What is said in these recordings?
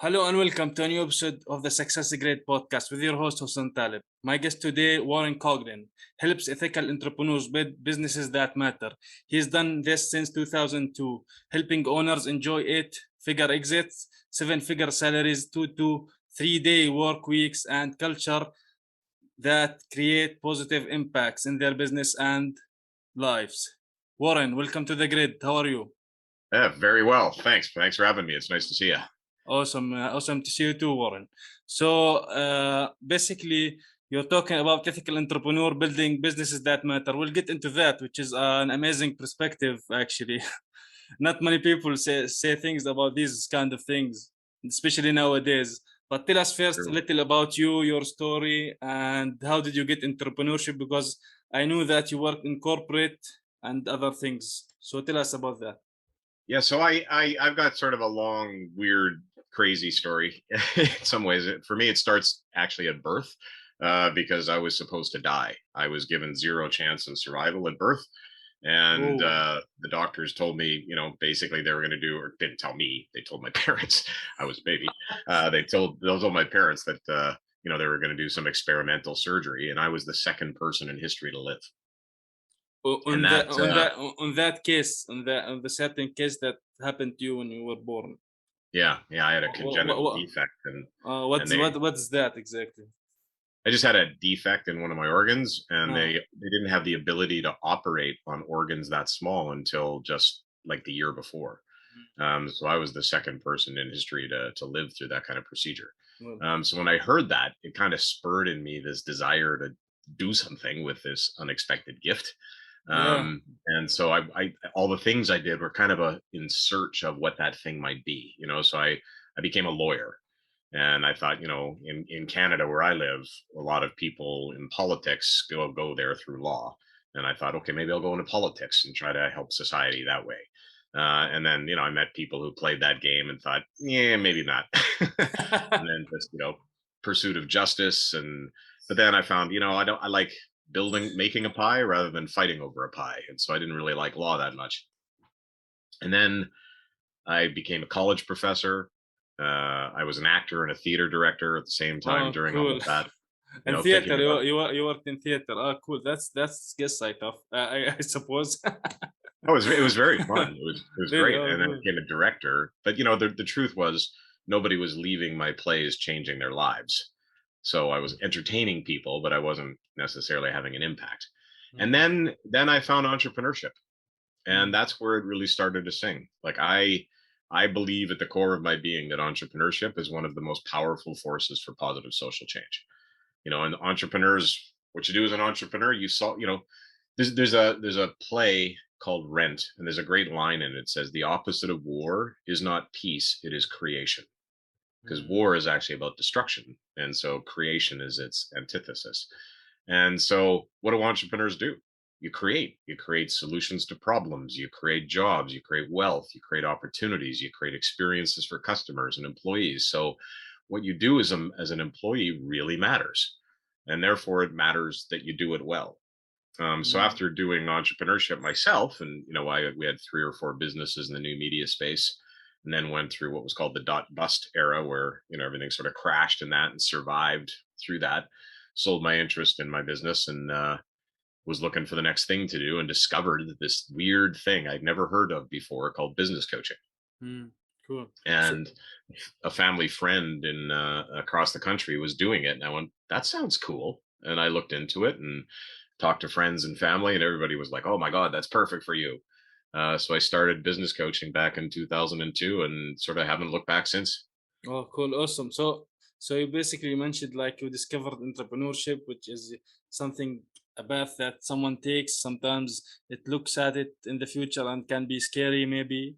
Hello and welcome to a new episode of the Success Great podcast with your host Hossein Talib. My guest today, Warren Coughlin, helps ethical entrepreneurs build businesses that matter. He's done this since 2002, helping owners enjoy eight-figure exits, seven-figure salaries, 2 to 3 day work weeks, and culture that create positive impacts in their business and lives. Warren, welcome to the grid. How are you? Yeah, very well. Thanks for having me. It's nice to see you. Awesome to see you too, Warren. So basically, you're talking about ethical entrepreneur building businesses that matter. We'll get into that, which is an amazing perspective, actually. Not many people say things about these kind of things, especially nowadays. But tell us first a Sure. little about you, your story, and how did you get entrepreneurship? Because I knew that you worked in corporate and other things. So tell us about that. Yeah, so I've got sort of a long, weird, crazy story. In some ways, for me, it starts actually at birth, because I was supposed to die. I was given zero chance of survival at birth, and Oh, the doctors told me, basically they were going to do, or didn't tell me. They told my parents. I was a baby. They told my parents that they were going to do some experimental surgery, and I was the second person in history to live. on And that that on that on that case on the certain case that happened to you when you were born. Yeah, I had a What, congenital what, defect, and what's they what's that exactly? I just had a defect in one of my organs, and Ah, they didn't have the ability to operate on organs that small until just like the year before. So I was the second person in history to live through that kind of procedure. well, So when I heard that, it kind of spurred in me this desire to do something with this unexpected gift. yeah. And so I all the things I did were kind of in search of what that thing might be. So I became a lawyer, and I thought, in Canada where I live, a lot of people in politics go there through law. And I thought, okay, maybe I'll go into politics and try to help society that way. And then, I met people who played that game and thought, yeah, maybe not. And then just, pursuit of justice. But then I found, I like making a pie rather than fighting over a pie. And so I didn't really like law that much. And then I became a college professor. I was an actor and a theater director at the same time Oh, during all cool. of that, And thinking theater, about. you worked in theater. Oh, cool. That's guess site of I suppose. Oh, it was very fun. It was Really? great, Oh, and then I cool. became a director. But the truth was nobody was leaving my plays changing their lives. So I was entertaining people, but I wasn't necessarily having an impact. And Mm, then I found entrepreneurship, and mm, that's where it really started to sing. Like I believe at the core of my being that entrepreneurship is one of the most powerful forces for positive social change. And entrepreneurs, what you do as an entrepreneur, you saw, there's a play called Rent, and there's a great line in it. It says the opposite of war is not peace, it is creation. Because mm, war is actually about destruction, and so creation is its antithesis. And so what do entrepreneurs do? You create solutions to problems, you create jobs, you create wealth, you create opportunities, you create experiences for customers and employees. So what you do as an employee really matters, and therefore it matters that you do it well. So mm. after doing entrepreneurship myself, and we had 3 or 4 businesses in the new media space, and then went through what was called the dot bust era, where everything sort of crashed in that and survived through that. Sold my interest in my business, and was looking for the next thing to do, and discovered that this weird thing I'd never heard of before called business coaching. Mm, cool. So, And a family friend in across the country was doing it, and I went, "That sounds cool." And I looked into it and talked to friends and family, and everybody was like, "Oh my god, that's perfect for you." So I started business coaching back in 2002, and sort of haven't looked back since. oh, cool, awesome. So you basically mentioned like you discovered entrepreneurship, which is something a path that someone takes. Sometimes it looks at it in the future and can be scary, maybe.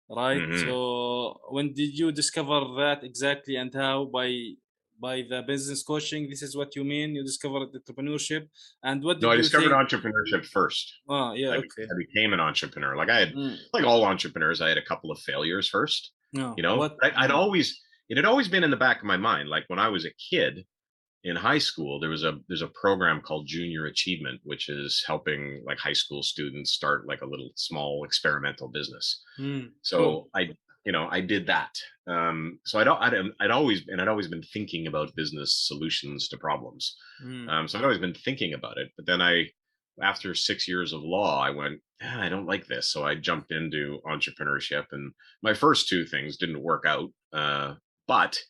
Right. Hmm. So when did you discover that exactly and how? By the business coaching, this is what you mean? You discovered entrepreneurship, and what No, did I you discovered think? entrepreneurship first. Oh, yeah, I, be- okay. I became an entrepreneur. Like I had, Mm. like all entrepreneurs, I had a couple of failures first. No, You know, what? but it had always been in the back of my mind. Like when I was a kid, in high school, there's a program called Junior Achievement, which is helping like high school students start like a little small experimental business. Mm, cool. So I did that. So I'd always been thinking about business solutions to problems. Mm, So I'd always been thinking about it. But then after 6 years of law, I went, I don't like this. So I jumped into entrepreneurship, and my first two things didn't work out. But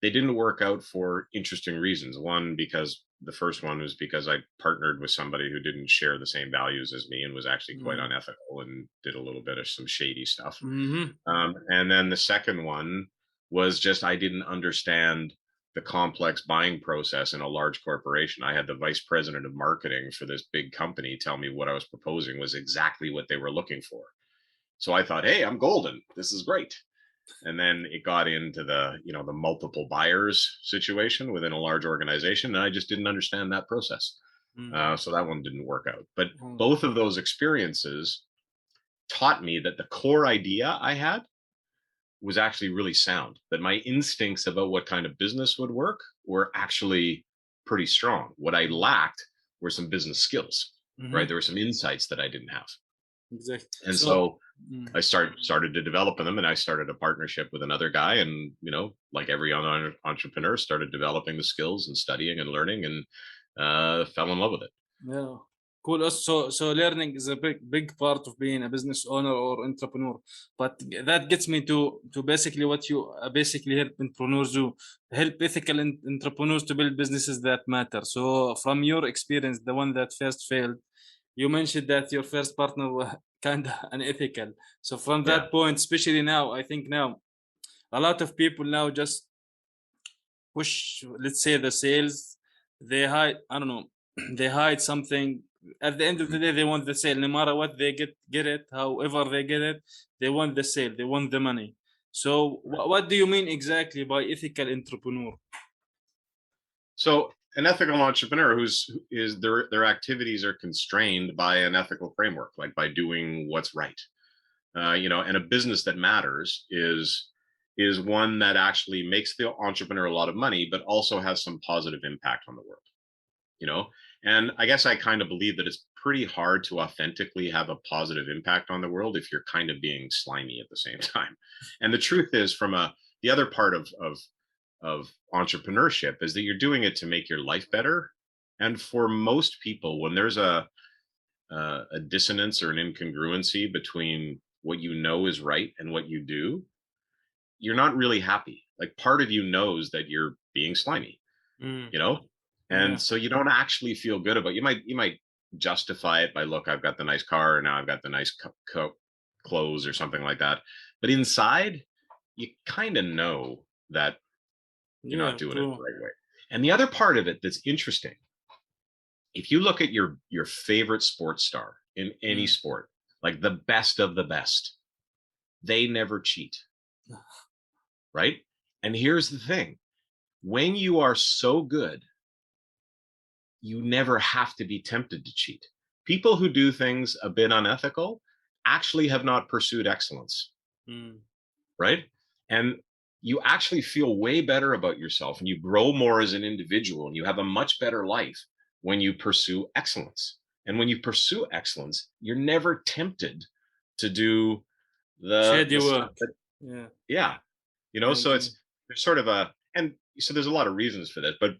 they didn't work out for interesting reasons. One, because the first one was because I partnered with somebody who didn't share the same values as me and was actually quite mm, unethical and did a little bit of some shady stuff. mhm, And then the second one was just I didn't understand the complex buying process in a large corporation. I had the vice president of marketing for this big company tell me what I was proposing was exactly what they were looking for. So I thought, hey, I'm golden. This is great. And then it got into the multiple buyers situation within a large organization, and I just didn't understand that process. mm, So that one didn't work out. But mm, both of those experiences taught me that the core idea I had was actually really sound, that my instincts about what kind of business would work were actually pretty strong. What I lacked were some business skills, right? mhm, There were some insights that I didn't have. exactly. And So, so mm, I started to develop them, and I started a partnership with another guy, and like every other entrepreneur, started developing the skills and studying and learning, and fell in love with it. yeah, cool. So learning is a big part of being a business owner or entrepreneur. But that gets me to basically what you basically help entrepreneurs do, help ethical entrepreneurs to build businesses that matter. So from your experience, the one that first failed, you mentioned that your first partner was kind of unethical. So from Yeah. that point, especially now, I think now a lot of people now just push, let's say, the sales. They hide, I don't know, they hide something. At the end of Mhm. the day, they want the sale. No matter what they get it. However they get it, they want the sale. They want the money. So what do you mean exactly by ethical entrepreneur? So an ethical entrepreneur is their activities are constrained by an ethical framework, like by doing what's right. And a business that matters is one that actually makes the entrepreneur a lot of money, but also has some positive impact on the world. you know and I guess I kind of believe that it's pretty hard to authentically have a positive impact on the world if you're kind of being slimy at the same time. And the truth is, the other part of entrepreneurship is that you're doing it to make your life better. And for most people, when there's a dissonance or an incongruency between what you know is right and what you do, you're not really happy. Like, part of you knows that you're being slimy, Mm, you know yeah, and so you don't actually feel good about. You might justify it by, look, I've got the nice car, and now I've got the nice clothes or something like that. But inside, you kind of know that you're not yeah, doing it the true. right way. And the other part of it that's interesting, if you look at your favorite sports star in any Mm. sport, like the best of the best, they never cheat, right? And here's the thing: when you are so good, you never have to be tempted to cheat. People who do things a bit unethical actually have not pursued excellence, Mm. right? And you actually feel way better about yourself, and you grow more as an individual, and you have a much better life when you pursue excellence. And when you pursue excellence, you're never tempted to do Shady the stuff work. that, Yeah, yeah, I so agree. it's there's sort of a and so there's a lot of reasons for this, but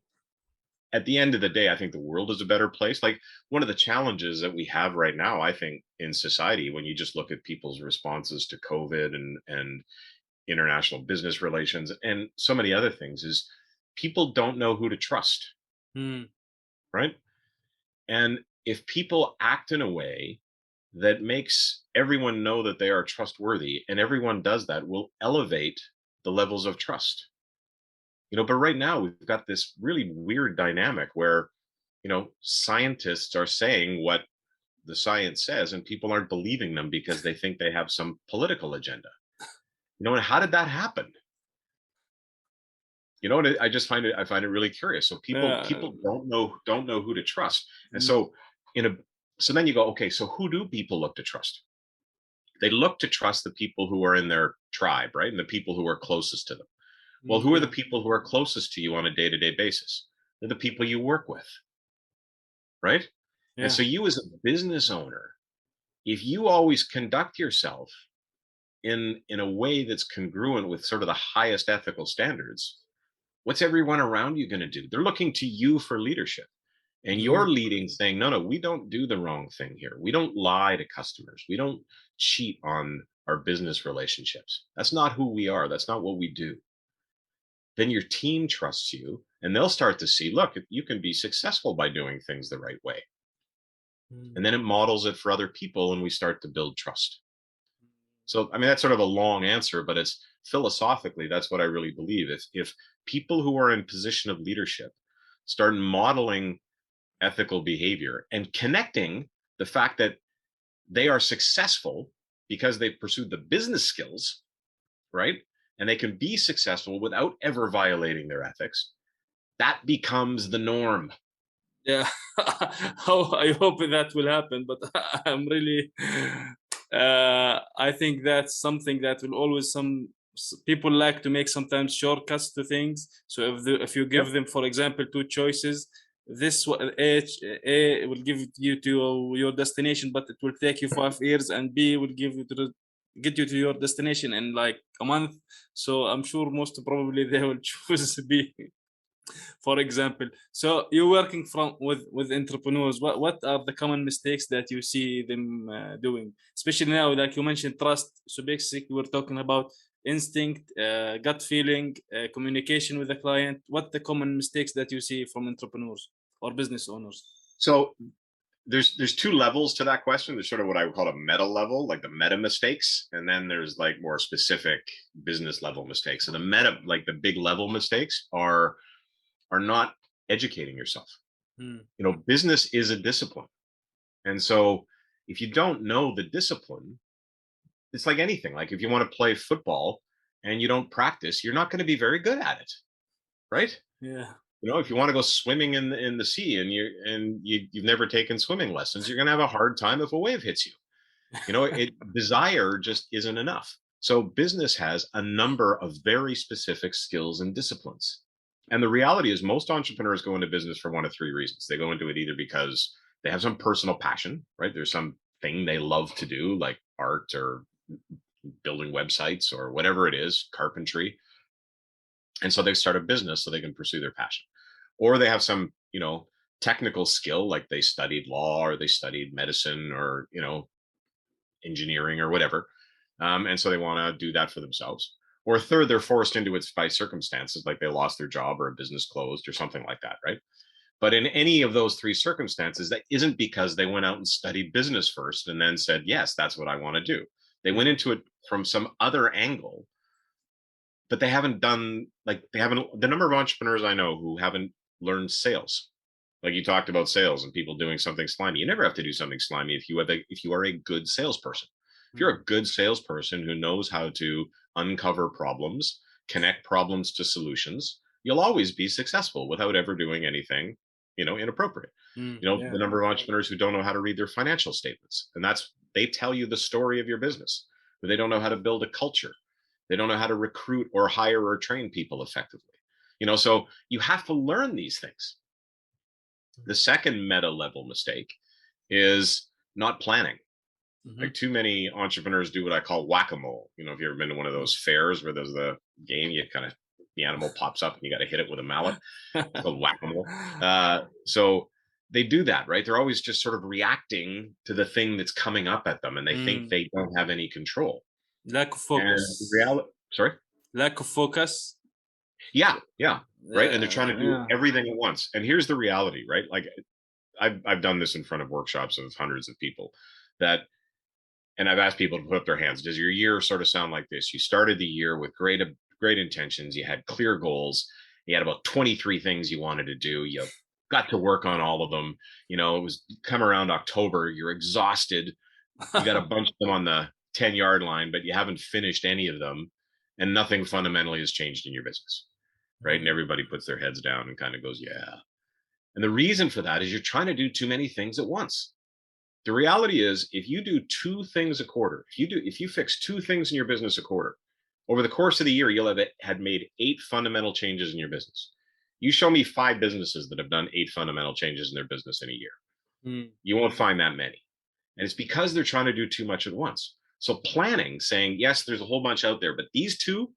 at the end of the day, I think the world is a better place. Like, one of the challenges that we have right now, I think, in society, when you just look at people's responses to COVID and international business relations and so many other things, is people don't know who to trust, Mm. right? And if people act in a way that makes everyone know that they are trustworthy, and everyone does that, will elevate the levels of trust. But right now we've got this really weird dynamic where scientists are saying what the science says, and people aren't believing them because they think they have some political agenda. And how did that happen? And I find it really curious. So people Yeah. people don't know who to trust. And Mm. in a so then you go, okay, so who do people look to trust? They look to trust the people who are in their tribe, right? And the people who are closest to them. Well, Mm, who are the yeah, people who are closest to you on a day-to-day basis? They're the people you work with, right? And yeah. so, you as a business owner, if you always conduct yourself in a way that's congruent with sort of the highest ethical standards, what's everyone around you going to do? They're looking to you for leadership. And Mhm. you're leading, saying, no, no, we don't do the wrong thing here. We don't lie to customers. We don't cheat on our business relationships. That's not who we are. That's not what we do. Then your team trusts you and they'll start to see, look, you can be successful by doing things the right way. Mm. And then it models it for other people and we start to build trust. So, I mean, that's sort of a long answer, but it's philosophically, that's what I really believe. If people who are in position of leadership start modeling ethical behavior and connecting the fact that they are successful because they've pursued the business skills, right? And they can be successful without ever violating their ethics. That becomes the norm. Yeah, I hope that will happen, but I'm really, I think that's something that will always people like to make sometimes shortcuts to things. So if you Yep. give them, for example, two choices, A will give you to your destination, but it will take you 5 years, and B will get you to your destination in like a month. So I'm sure most probably they will choose B, for example. So you're working with entrepreneurs. What are the common mistakes that you see them doing, especially now, like you mentioned, trust? So basically we're talking about instinct, gut feeling, communication with the client. What the common mistakes that you see from entrepreneurs or business owners? So there's two levels to that question. There's sort of what I would call a meta level, like the meta mistakes, and then there's like more specific business level mistakes. So the meta, like the big level mistakes, are not educating yourself. Hmm. You know, business is a discipline. And so if you don't know the discipline, it's like anything. Like if you want to play football and you don't practice, you're not going to be very good at it, right? Yeah. You know, if you want to go swimming in the sea and you've never taken swimming lessons, you're going to have a hard time if a wave hits you. You know, it desire just isn't enough. So business has a number of very specific skills and disciplines. And the reality is most entrepreneurs go into business for one of three reasons. They go into it either because they have some personal passion, right? There's some thing they love to do, like art or building websites or whatever it is, carpentry. And so they start a business so they can pursue their passion. Or they have some, technical skill, like they studied law or they studied medicine or, engineering or whatever. And so they want to do that for themselves. Or third, they're forced into it by circumstances, like they lost their job or a business closed or something like that, right? But in any of those three circumstances, that isn't because they went out and studied business first and then said, yes, that's what I want to do. They went Hmm. into it from some other angle, but they haven't done, like, they haven't, the number of entrepreneurs I know who haven't learned sales. Like you talked about sales and people doing something slimy. You never have to do something slimy if you are a good salesperson. If you're Hmm. a good salesperson who knows how to uncover problems, connect problems to solutions, you'll always be successful without ever doing anything, inappropriate. Hmm. The Yeah. number of entrepreneurs who don't know how to read their financial statements, and they tell you the story of your business, but they don't know how to build a culture. They don't know how to recruit or hire or train people effectively. So you have to learn these things. The second meta level mistake is not planning. Hmm. Like too many entrepreneurs do what I call whack-a-mole. If you've ever been to one of those fairs where there's the game, you kind of the animal pops up and you got to hit it with a mallet. It's called whack-a-mole. So they do that, right? They're always just sort of reacting to the thing that's coming up at them, and they think Hmm. they don't have any control. Lack of And focus. reality, sorry, Lack of focus. yeah, yeah, right. And they're trying to do Yeah. everything at once. And here's the reality, right? Like I've done this in front of workshops of hundreds of people that, and I've asked people to put up their hands. Does your year sort of sound like this? You started the year with great intentions. You had clear goals. You had about 23 things you wanted to do. You got to work on all of them. It was come around October. You're exhausted. You got a bunch of them on the 10-yard line, but you haven't finished any of them. And nothing fundamentally has changed in your business. Right. And everybody puts their heads down and kind of goes, yeah. And the reason for that is you're trying to do too many things at once. The reality is if you do two things a quarter, if you fix two things in your business a quarter, over the course of the year, you'll have had made 8 fundamental changes in your business. You show me 5 businesses that have done 8 fundamental changes in their business in a year. Mm. You won't find that many. And it's because they're trying to do too much at once. So planning, saying, yes, there's a whole bunch out there, but these two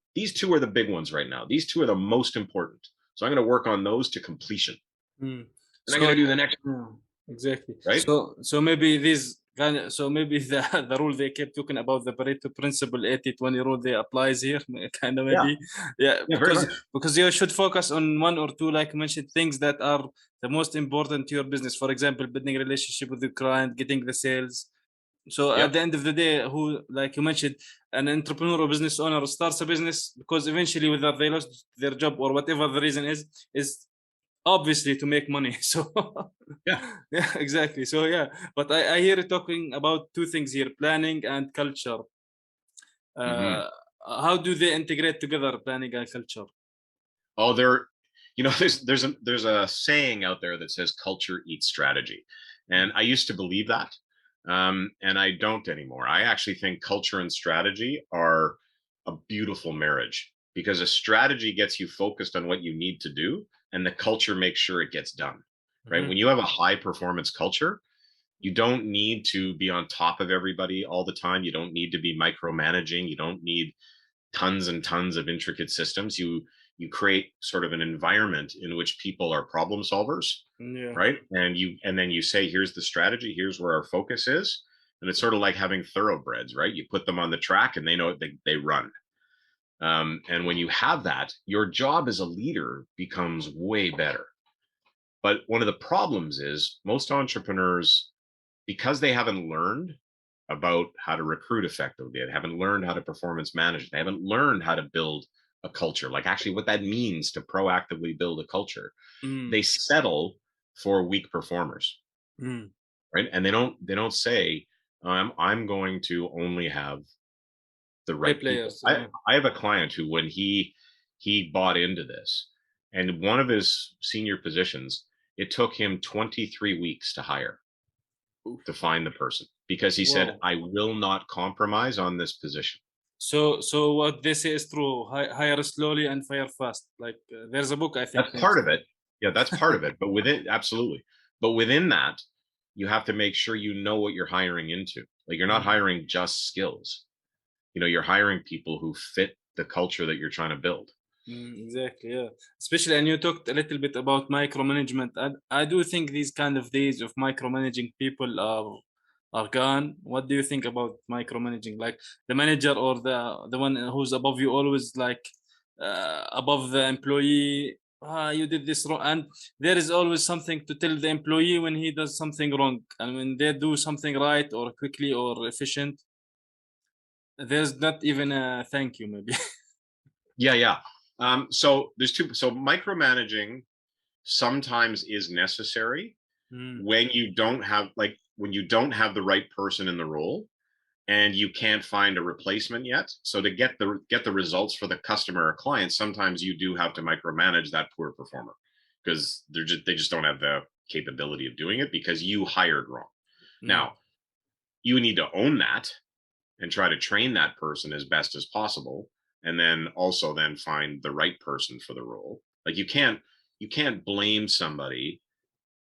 are the big ones right now. These two are the most important. So I'm going to work on those to completion. Mm. And I'm going So to do the next, yeah, exactly. right? So maybe these kind of, so maybe the the rule they kept talking about, the Pareto Principle 80-20 rule, they applies here kind of Yeah. maybe. Yeah, Yeah, very much. because you should focus on one or two, like you mentioned, things that are the most important to your business. For example, building a relationship with the client, getting the sales. So at Yep. the end of the day, who, like you mentioned, an entrepreneur or business owner starts a business because eventually, whether they lost their job or whatever the reason is obviously to make money. So Yeah. yeah, exactly. So yeah, but I hear you talking about two things here: planning and culture. Hmm. Uh, how do they integrate together, planning and culture? Oh, there's a saying out there that says culture eats strategy, and I used to believe that, and I don't anymore. I actually think culture and strategy are a beautiful marriage because a strategy gets you focused on what you need to do, and the culture makes sure it gets done. Right? Mhm. When you have a high performance culture, you don't need to be on top of everybody all the time. You don't need to be micromanaging. You don't need tons and tons of intricate systems. You create sort of an environment in which people are problem solvers, Yeah. right? And then you say, here's the strategy, here's where our focus is. And it's sort of like having thoroughbreds, right? You put them on the track and they know they run. And when you have that, your job as a leader becomes way better. But one of the problems is most entrepreneurs, because they haven't learned about how to recruit effectively, they haven't learned how to performance manage, they haven't learned how to build a culture, like actually what that means to proactively build a culture. Mm. They settle for weak performers, Mm. right? And they don't say, I'm going to only have the Play right people. players. I have a client who, when he bought into this, and one of his senior positions, it took him 23 weeks to hire, Oof. to find the person, because he said, Wow. I will not compromise on this position. So what they say is true. Hire slowly and fire fast. Like there's a book I think That's part names. of it. Yeah, that's part of it. But within, absolutely. But within that, you have to make sure you know what you're hiring into. Like, you're not Mm. hiring just skills. You're hiring people who fit the culture that you're trying to build. Exactly, yeah. Especially, and you talked a little bit about micromanagement. I do think these kind of days of micromanaging people are gone. What do you think about micromanaging? Like the manager or the one who's above you always like above the employee. Ah, you did this wrong, and there is always something to tell the employee when he does something wrong, and when they do something right or quickly or efficient, there's not even a thank you, maybe. Yeah, yeah. So there's two. So micromanaging sometimes is necessary Mm, when you don't have, like, when you don't have the right person in the role and you can't find a replacement yet. So to get the results for the customer or client, sometimes you do have to micromanage that poor performer because they just don't have the capability of doing it because you hired wrong. mm, Now, you need to own that and try to train that person as best as possible, and then also then find the right person for the role. Like, you can't blame somebody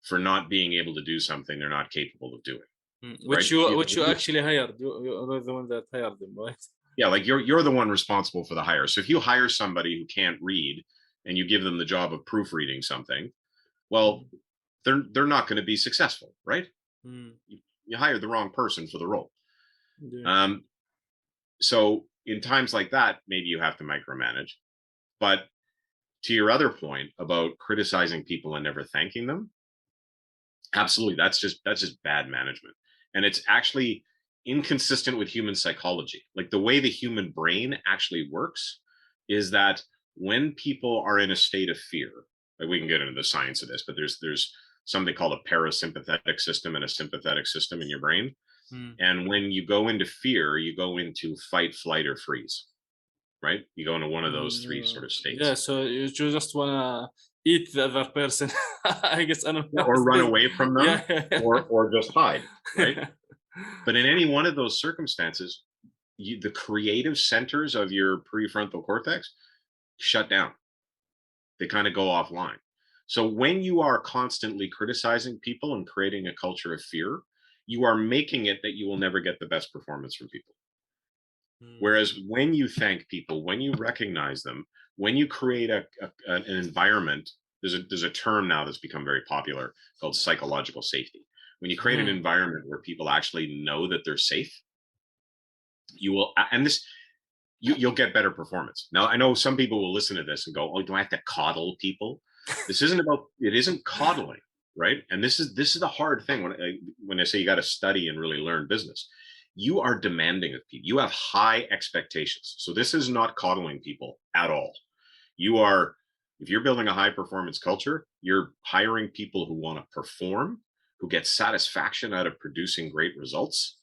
for not being able to do something they're not capable of doing, right? Which you actually hired. You're the one that hired them, right? Yeah, like, you're the one responsible for the hire. So if you hire somebody who can't read and you give them the job of proofreading something, well, Mm, they're not going to be successful, right? mm, You hired the wrong person for the role. yeah. um, so in times like that, maybe you have to micromanage. But to your other point about criticizing people and never thanking them, absolutely, that's just bad management. And it's actually inconsistent with human psychology. Like, the way the human brain actually works is that when people are in a state of fear, like, we can get into the science of this, but there's something called a parasympathetic system and a sympathetic system in your brain. Mm, And when you go into fear, you go into fight, flight, or freeze, right? You go into one of those three yeah. sort of Yeah, states. so you just wanna eat the other person. I guess I don't Yeah, know. or run away from them, Yeah. or just hide, right? But in any one of those circumstances, the creative centers of your prefrontal cortex shut down. They kind of go offline. So when you are constantly criticizing people and creating a culture of fear, you are making it that you will never get the best performance from people. Mm. Whereas when you thank people, when you recognize them, when you create an environment, there's a term now that's become very popular called psychological safety. When you create an Mhm. environment where people actually know that they're safe, you will, and this you'll get better performance. Now, I know some people will listen to this and go, "Oh, do I have to coddle people?" This isn't about it isn't coddling, right? And this is the hard thing when I say you got to study and really learn business. You are demanding of people. You have high expectations. So this is not coddling people at all. You are if you're building a high performance culture, you're hiring people who want to perform, who get satisfaction out of producing great results,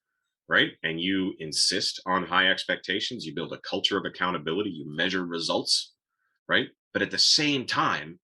right? And you insist on high expectations, you build a culture of accountability, you measure results, right? But at the same time,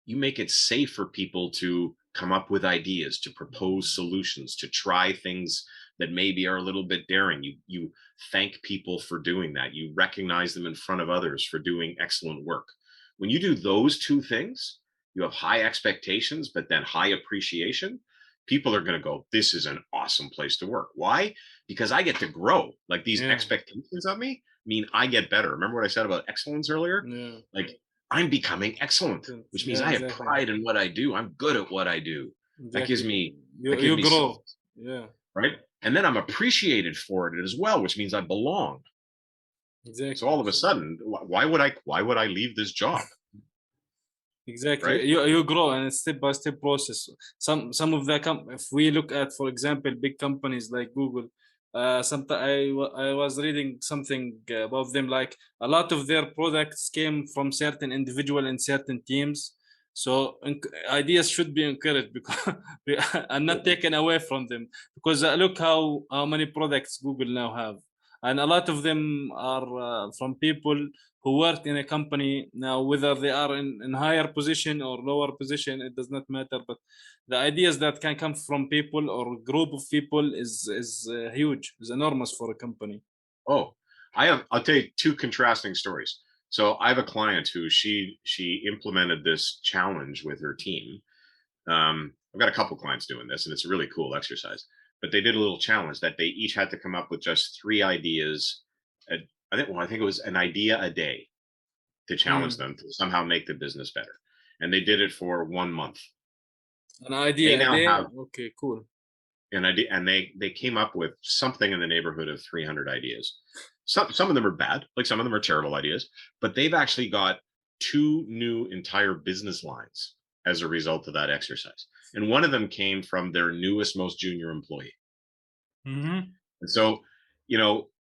you make it safe for people to come up with ideas, to propose solutions, to try things that maybe are a little bit daring. You thank people for doing that. You recognize them in front of others for doing excellent work. When you do those two things, you have high expectations, but then high appreciation. People are going to go, this is an awesome place to work. Why? Because I get to grow. Like these Yeah. expectations of me mean I get better. Remember what I said about excellence earlier? Yeah. Like I'm becoming excellent, which means Yeah. I have Exactly. pride in what I do. I'm good at what I do. That gives Exactly. me You that gives you me grow. success, Yeah. right? And then I'm appreciated for it as well, which means I belong. So Exactly. all of a sudden, why would I leave this job, Exactly. right? You grow and it's step by step process. Some of the if we look at, for example, big companies like Google, sometimes I was reading something about them, like a lot of their products came from certain individual in certain teams. So ideas should be encouraged because and not taken away from them, because look how many products Google now have, and a lot of them are from people who work in a company now, whether they are in higher position or lower position, it does not matter. But the ideas that can come from people or group of people is huge, is enormous for a company. Oh, I'll tell you two contrasting stories. So I have a client who she implemented this challenge with her team. I've got a couple clients doing this, and it's a really cool exercise. But they did a little challenge that they each had to come up with just three ideas. I think it was an idea a day to challenge Mm. them to somehow make the business better. And they did it for 1 month. An They idea a now day. have Okay, cool. an idea, and they came up with something in the neighborhood of 300 ideas. Some of them are bad, like some of them are terrible ideas, but they've actually got two new entire business lines as a result of that exercise. And one of them came from their newest, most junior employee. Hmm. And so,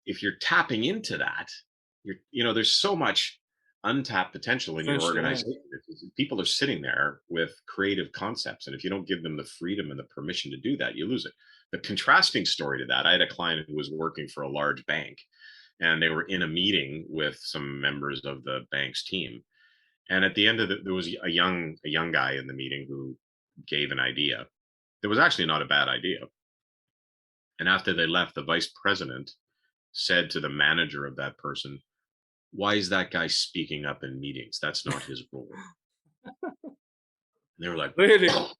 if you're tapping into that, there's so much untapped potential in your Potential, yeah. organization. People are sitting there with creative concepts, and if you don't give them the freedom and the permission to do that, you lose it. The contrasting story to that, I had a client who was working for a large bank, and they were in a meeting with some members of the bank's team. And at the end of there was a young guy in the meeting who gave an idea. That was actually not a bad idea. And after they left, the vice president said to the manager of that person, "Why is that guy speaking up in meetings? That's not his role." And they were like, Really? "Oh."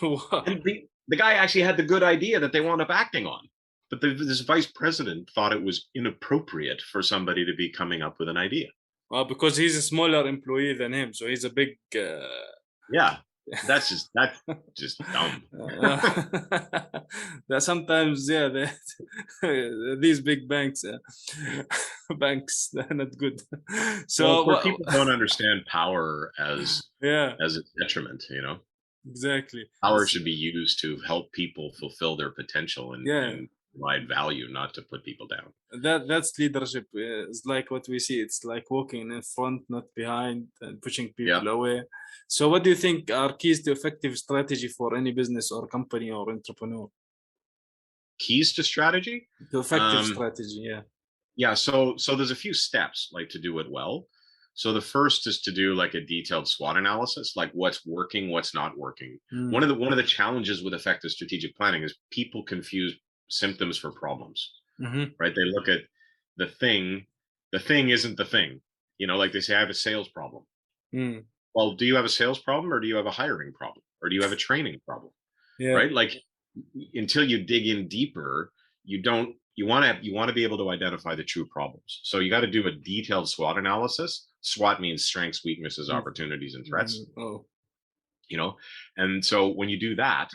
Wow. And the guy actually had the good idea that they wound up acting on. But this vice president thought it was inappropriate for somebody to be coming up with an idea. Because he's a smaller employee than him, so he's a big. Yeah, that's just dumb. Uh, that sometimes, yeah, these big banks, banks, they're not good. Well, it's So, where people don't understand power as yeah, as a detriment. exactly. Power should be used to help people fulfill their potential and Yeah, and provide value, not to put people down. that's leadership. It's like what we see. It's like walking in front, not behind, and pushing Yeah. people away. So, what do you think are keys to effective strategy for any business or company or entrepreneur? Keys to strategy? To effective Um, strategy, yeah. yeah, so there's a few steps like to do it well. So the first is to do like a detailed SWOT analysis, like what's working, what's not working. One Mm. of the one of the challenges with effective strategic planning is people confuse symptoms for problems, Hmm. right? They look at the thing, the thing isn't the thing. Like they say, I have a sales problem. Mm. Well, do you have a sales problem or do you have a hiring problem or do you have a training problem? Yeah. Right? Like until you dig in deeper, you don't you want to be able to identify the true problems. So you got to do a detailed SWOT analysis. SWOT means strengths, weaknesses, opportunities, and threats. Oh, And so when you do that,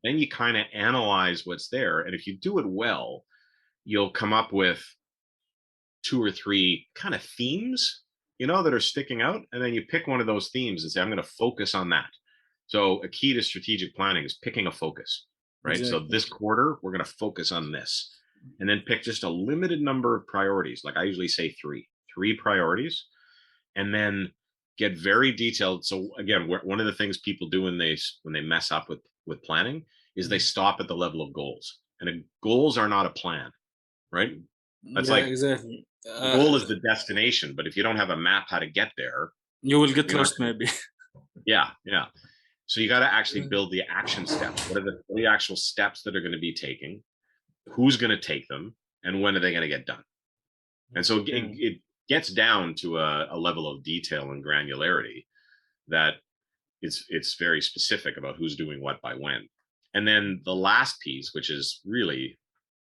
then you kind of analyze what's there. And if you do it well, you'll come up with 2 or 3 kind of themes, that are sticking out. And then you pick one of those themes and say, I'm going to focus on that. So a key to strategic planning is picking a focus, right? So exactly. this quarter, we're going to focus on this, and then pick just a limited number of priorities. Like I usually say three priorities, and then get very detailed. So again, one of the things people do when they mess up with planning is they stop at the level of goals, and goals are not a plan, right? That's Yeah, like exactly. the goal is the destination, but if you don't have a map how to get there, You will get you're not lost, maybe. yeah. So you got to actually build the action steps. What are the actual steps that are going to be taking? Who's going to take them, and when are they going to get done? And so it gets down to a level of detail and granularity that it's very specific about who's doing what by when. And then the last piece, which is really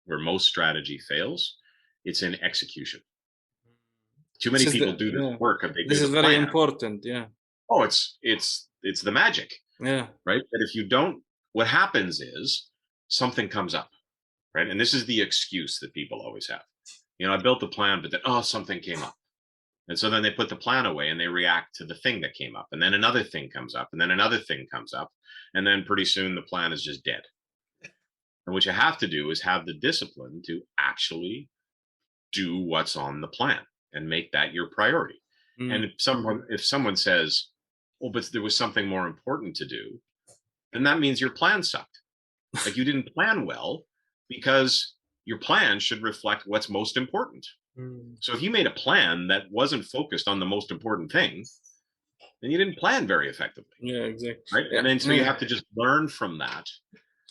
where most strategy fails, it's in execution. Too This many is people do this yeah. work and they This do is the very plan. important. Yeah. Oh, it's the magic, Yeah. right? But if you don't, what happens is something comes up, right? And this is the excuse that people always have. I built the plan, but then something came up. And so then they put the plan away and they react to the thing that came up. And then another thing comes up, and then another thing comes up. And then pretty soon the plan is just dead. And what you have to do is have the discipline to actually do what's on the plan and make that your priority. And if someone says, "Well, but there was something more important to do," then that means your plan sucked. Like you didn't plan well, because your plan should reflect what's most important. So if you made a plan that wasn't focused on the most important thing, then you didn't plan very effectively, Yeah, exactly. right? Yeah. And then so you have to just learn from that,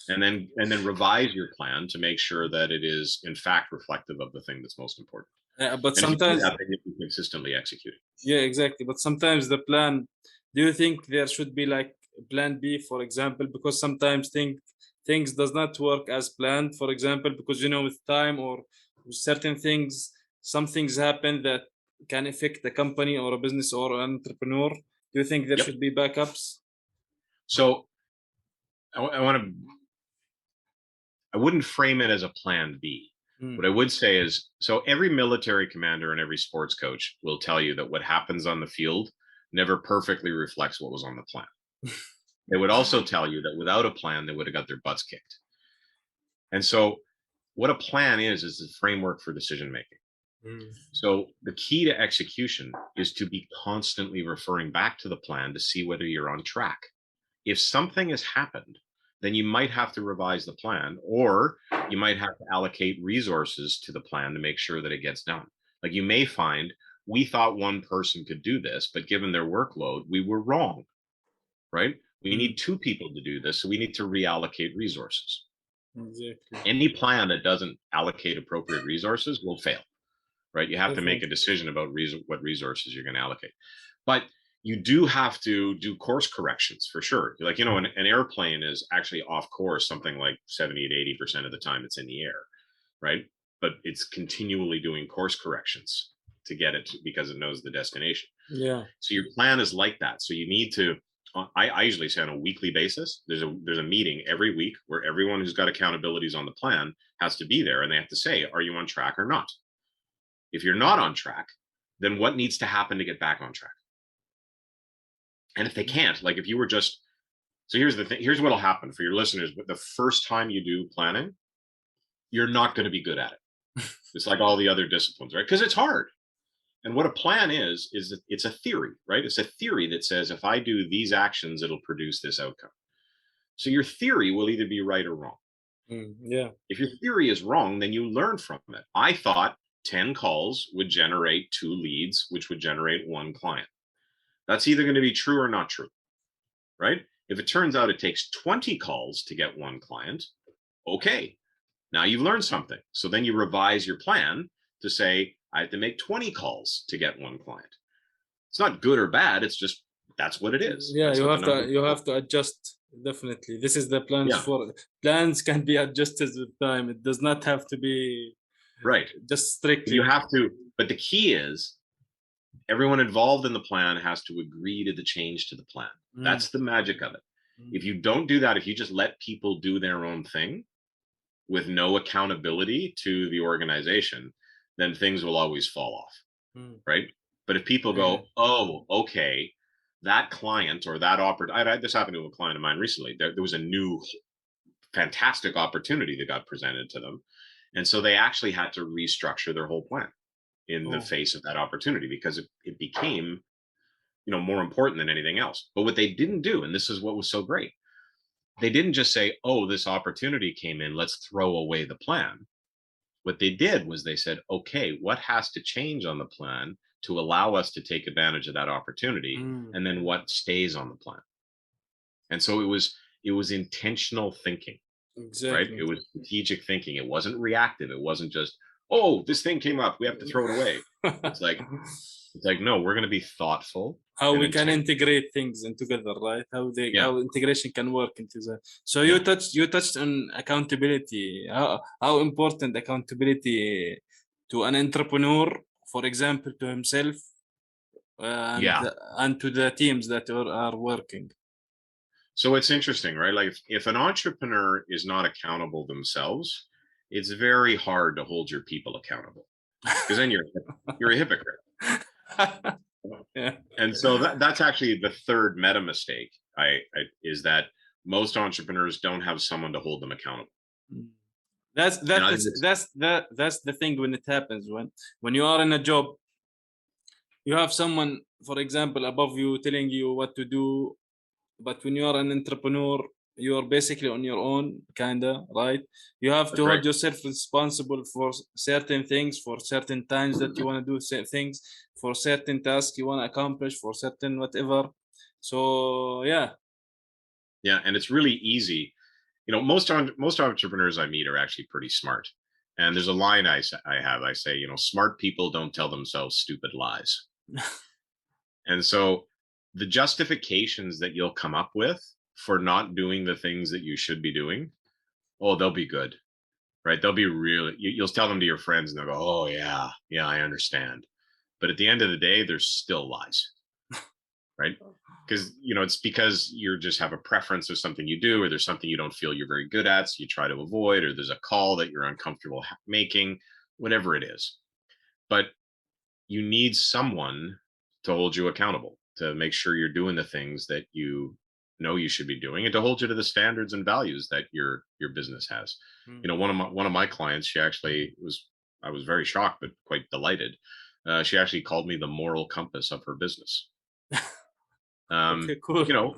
and then revise your plan to make sure that it is in fact reflective of the thing that's most important. But And if you do sometimes, that, then you'll be consistently executing. yeah, exactly. But sometimes the plan, do you think there should be like plan B, for example? Because sometimes things does not work as planned, for example, because with time or with certain things, some things happen that can affect the company or a business or an entrepreneur. Do you think there Yep. should be backups? So I wouldn't frame it as a plan B. What I would say is, so every military commander and every sports coach will tell you that what happens on the field never perfectly reflects what was on the plan. They would also tell you that without a plan, they would have got their butts kicked. And so what a plan is a framework for decision making. So the key to execution is to be constantly referring back to the plan to see whether you're on track. If something has happened, then you might have to revise the plan, or you might have to allocate resources to the plan to make sure that it gets done. Like you may find, we thought one person could do this, but given their workload, we were wrong, right? We need 2 people to do this, so we need to reallocate resources. Exactly. Any plan that doesn't allocate appropriate resources will fail, right? You have to make a decision about what resources you're going to allocate. But you do have to do course corrections for sure. Like, an airplane is actually off course something like 70 to 80% of the time it's in the air, right? But it's continually doing course corrections to get it because it knows the destination. Yeah. So your plan is like that. So you need to, I usually say on a weekly basis, there's a meeting every week where everyone who's got accountabilities on the plan has to be there, and they have to say, are you on track or not? If you're not on track, then what needs to happen to get back on track? And if they can't, like if you were just, so here's the thing, here's what'll happen for your listeners. But the first time you do planning, you're not going to be good at it. It's like all the other disciplines, right? Because it's hard. And what a plan is it's a theory, right? It's a theory that says if I do these actions, it'll produce this outcome. So your theory will either be right or wrong. Yeah. If your theory is wrong, then you learn from it. I thought 10 calls would generate 2 leads, which would generate 1 client. That's either going to be true or not true, right? If it turns out it takes 20 calls to get 1 client, okay, now you've learned something. So then you revise your plan to say, I have to make 20 calls to get 1 client. It's not good or bad. It's just, that's what it is. Yeah, That's you what the have to numbers you are. have to adjust. Definitely, this is the plans Yeah. for plans can be adjusted with time. It does not have to be right. just But strictly. you have to, but the key is everyone involved in the plan has to agree to the change to the plan. Mm, That's the magic of it. mm, If you don't do that, if you just let people do their own thing with no accountability to the organization, then things will always fall off, mm. right? But if people Yeah. go, oh, okay, that client or that this happened to a client of mine recently. There was a new fantastic opportunity that got presented to them. And so they actually had to restructure their whole plan in the Oh. face of that opportunity because it became, more important than anything else. But what they didn't do, and this is what was so great, they didn't just say, oh, this opportunity came in, let's throw away the plan. What they did was they said, okay, what has to change on the plan to allow us to take advantage of that opportunity? Mm, And then what stays on the plan? And so it was intentional thinking, right? exactly. It was strategic thinking. It wasn't reactive. It wasn't just, oh, this thing came up, we have to throw it away. It's like no, we're going to be thoughtful How and we can intentional. integrate things in together, right? Yeah, How integration can work into that. So yeah, you touched on accountability. How important accountability to an entrepreneur, for example, to himself, and yeah. and to the teams that are working. So it's interesting, right? Like if an entrepreneur is not accountable themselves, it's very hard to hold your people accountable because then you're a hypocrite. Yeah. And so that's actually the third meta mistake. Is that most entrepreneurs don't have someone to hold them accountable, Mm. and I think it's That's the thing when it happens when you are in a job, you have someone, for example, above you telling you what to do. But when you are an entrepreneur, you are basically on your own, kinda, right? You have to that's right. hold yourself responsible for certain things, for certain times that you want to do certain things, for certain tasks you want to accomplish, for certain whatever. So yeah. Yeah, and it's really easy. Most entrepreneurs I meet are actually pretty smart. And there's a line I say, smart people don't tell themselves stupid lies. And so the justifications that you'll come up with for not doing the things that you should be doing, oh, they'll be good, right? They'll be really, you'll tell them to your friends and they'll go, oh, yeah, yeah, I understand. But at the end of the day, there's still lies, right? Because, it's because you just have a preference of something you do, or there's something you don't feel you're very good at. So you try to avoid, or there's a call that you're uncomfortable making, whatever it is. But you need someone to hold you accountable, to make sure you're doing the things that you know you should be doing, and to hold you to the standards and values that your business has. Mm. One of my clients, she actually I was very shocked but quite delighted. She actually called me the moral compass of her business. Okay, um cool. you know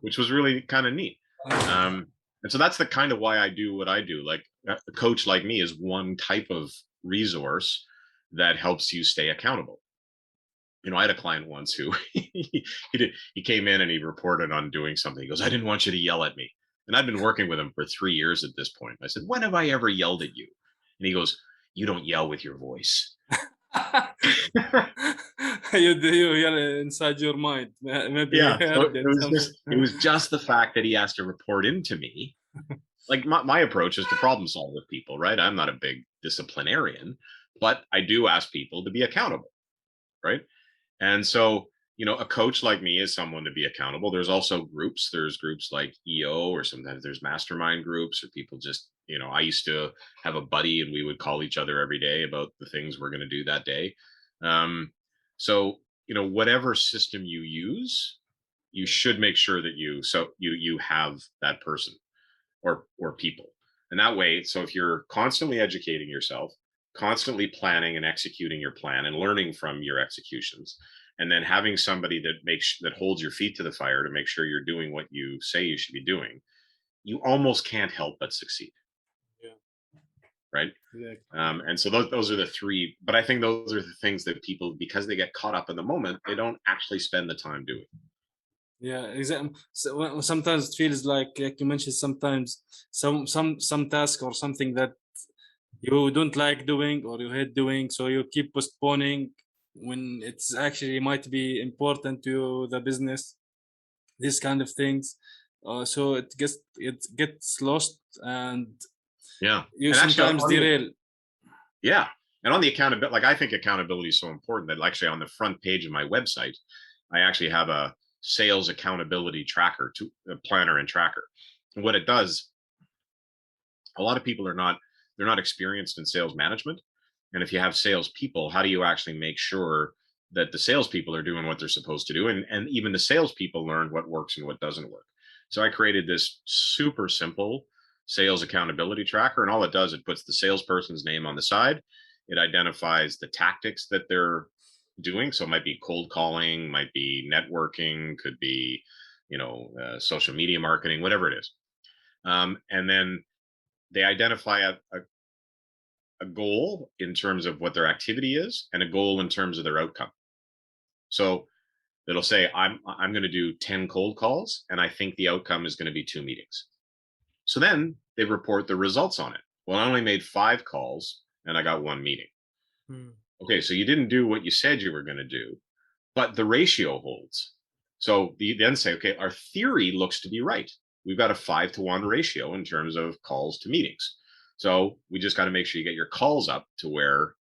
which was really kind of neat. And so that's the kind of why I do what I do. Like a coach like me is one type of resource that helps you stay accountable. I had a client once who he came in and he reported on doing something. He goes, I didn't want you to yell at me. And I've been working with him for 3 years at this point. I said, when have I ever yelled at you? And he goes, you don't yell with your voice. You yell inside your mind. Maybe you Yeah. So heard it it. was Something. just it was just the fact that he has to report into me. Like my approach is to problem solve with people, right? I'm not a big disciplinarian, but I do ask people to be accountable, right? And so, a coach like me is someone to be accountable. There's also groups. There's groups like EO, or sometimes there's mastermind groups, or people just, I used to have a buddy and we would call each other every day about the things we're going to do that day. Um, so, whatever system you use, you should make sure that you have that person or people. And that way, so if you're constantly educating yourself, constantly planning and executing your plan and learning from your executions, and then having somebody that holds your feet to the fire to make sure you're doing what you say you should be doing, you almost can't help but succeed, Yeah, right? exactly. And so those are the three. But I think those are the things that people, because they get caught up in the moment, they don't actually spend the time doing. Yeah, exactly. So, sometimes it feels like you mentioned, sometimes some task or something that you don't like doing or you hate doing, so you keep postponing when it's actually might be important to the business. These kind of things. So it gets lost, and Yeah. you And actually, sometimes derail. Yeah. And on the accountability, like I think accountability is so important that actually on the front page of my website, I actually have a sales accountability tracker, to a planner and tracker. And what it does, a lot of people they're not experienced in sales management. And if you have salespeople, how do you actually make sure that the salespeople are doing what they're supposed to do? And even the salespeople learn what works and what doesn't work. So I created this super simple sales accountability tracker. And all it does, it puts the salesperson's name on the side. It identifies the tactics that they're doing. So it might be cold calling, might be networking, could be, social media marketing, whatever it is. And then they identify a goal in terms of what their activity is and a goal in terms of their outcome. So it'll say, I'm going to do 10 cold calls and I think the outcome is going to be 2 meetings. So then they report the results on it. Well, I only made 5 calls and I got 1 meeting. Hmm. Okay, so you didn't do what you said you were going to do, but the ratio holds. So you then say, okay, our theory looks to be right. We've got a 5-to-1 ratio in terms of calls to meetings. So we just got to make sure you get your calls up to where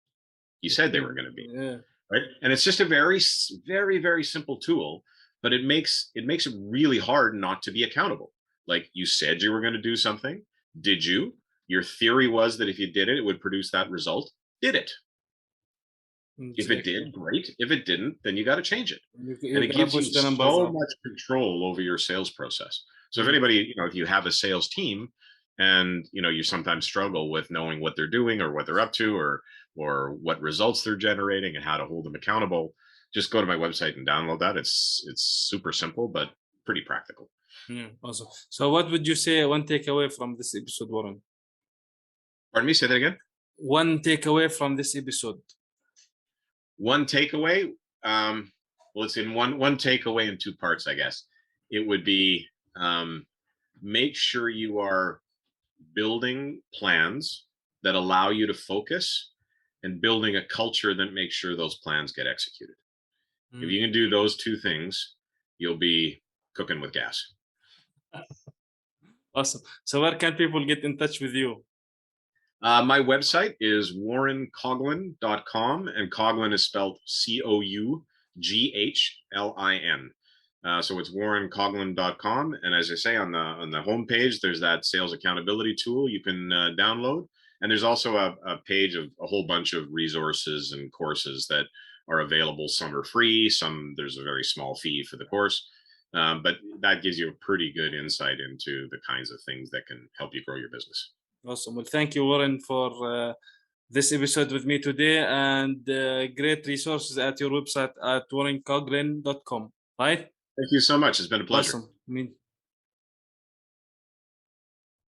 you said they were going to be. Yeah. Right. And it's just a very, very, very simple tool, but it makes it really hard not to be accountable. Like you said you were going to do something. Did you? Your theory was that if you did it, it would produce that result. Did it? If it Exactly. did, great. If it didn't, then you got to change it. And You're it gonna gives you push the numbers so up. much control over your sales process. So if Hmm. anybody, if you have a sales team and you sometimes struggle with knowing what they're doing or what they're up to or what results they're generating and how to hold them accountable, just go to my website and download that. It's super simple but pretty practical. Yeah, awesome. So what would you say one takeaway from this episode, Warren? Pardon me, say that again. One takeaway from this episode. One takeaway, well, it's in one takeaway in 2 parts, I guess. It would be, make sure you are building plans that allow you to focus and building a culture that makes sure those plans get executed. If you Mm. can do those 2 things, you'll be cooking with gas. Awesome. So where can people get in touch with you? My website is warrencoghlin.com, and Coughlin is spelled Coughlin. So it's warrencoghlin.com. And as I say, on the homepage, there's that sales accountability tool you can download. And there's also a page of a whole bunch of resources and courses that are available. Some are free, some there's a very small fee for the course. But that gives you a pretty good insight into the kinds of things that can help you grow your business. Awesome. Well, thank you, Warren, for this episode with me today, and great resources at your website at warrencoghlin.com. Right? Thank you so much. It's been a pleasure. Awesome.